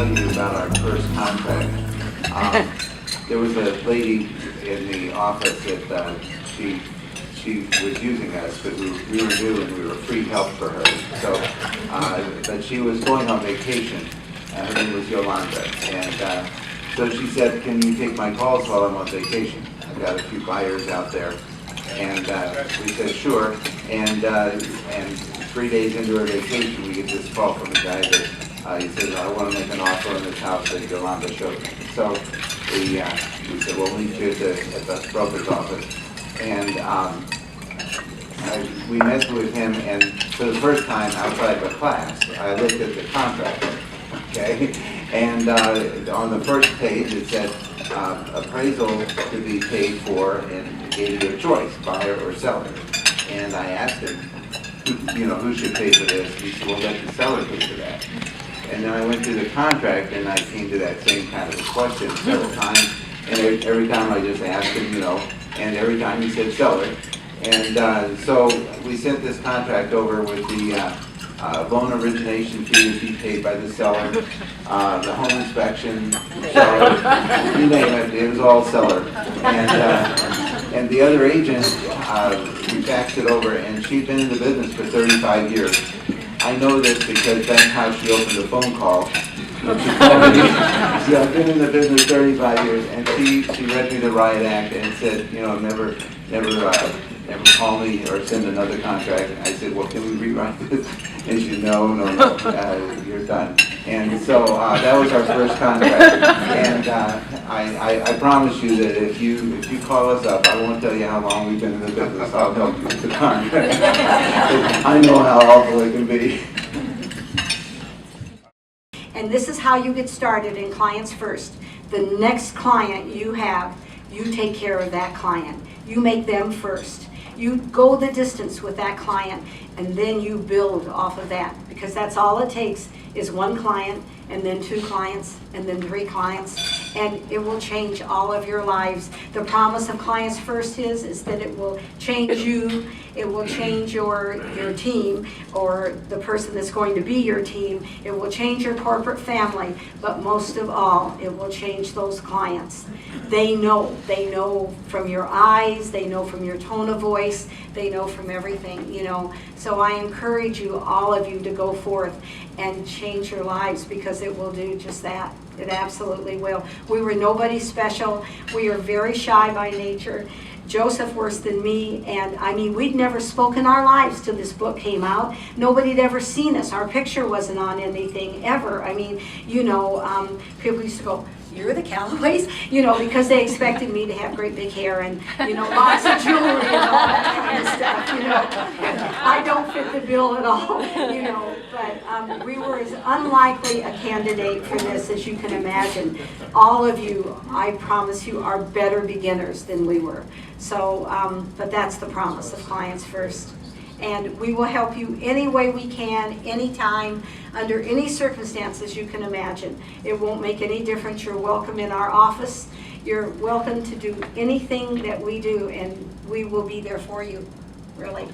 tell you about our first contract. There was a lady in the office that she was using us because we were new and we were free help for her. So, but she was going on vacation. Her name was Yolanda, and so she said, "Can you take my calls while I'm on vacation? I've got a few buyers out there." And we said, "Sure." And 3 days into her vacation, we get this call from a guy that he said, "I want to make an offer on this house that Yolanda showed me." So we said, "Well, we'll meet you at the broker's office." And we met with him, and for the first time outside of a class, I looked at the contract, okay? And on the first page, it said appraisal to be paid for, and gave you a choice, buyer or seller. And I asked him, who should pay for this? He said, "Well, let the seller pay for that." And then I went through the contract, and I came to that same kind of a question several times. And every time I just asked him, and every time he said seller. And so we sent this contract over with the loan origination fee to be paid by the seller, the home inspection, seller, you name it, it was all seller. And the other agent, we faxed it over, and she'd been in the business for 35 years. I know this because that's how she opened the phone call. Yeah, I've been in the business 35 years, and she read me the riot act and said, never call me or send another contract. And I said, "Well, can we rewrite this?" And she said, no, you're done. And so that was our first contract. And I promise you that if you call us up, I won't tell you how long we've been in the business. I'll help you with the contract. I know how awful it can be. And this is how you get started in Clients First. The next client you have, you take care of that client. You make them first. You go the distance with that client, and then you build off of that, because that's all it takes is one client, and then 2 clients, and then 3 clients, and it will change all of your lives. The promise of Clients First is that it will change you, it will change your team, or the person that's going to be your team. It will change your corporate family, but most of all, it will change those clients. They know from your eyes, they know from your tone of voice, they know from everything, So I encourage you, all of you, to go forth and change your lives, because it will do just that. It absolutely will. We were nobody special. We are very shy by nature. Joseph worse than me, and I mean, we'd never spoken our lives till this book came out. Nobody had ever seen us. Our picture wasn't on anything ever. I mean, people used to go, "You're the Callaways?" Because they expected me to have great big hair and, lots of jewelry and all that kind of stuff, I don't fit the bill at all, but we were as unlikely a candidate for this as you can imagine. All of you, I promise you, are better beginners than we were. So, but that's the promise of Clients First. And we will help you any way we can, anytime, under any circumstances you can imagine. It won't make any difference. You're welcome in our office. You're welcome to do anything that we do, and we will be there for you, really.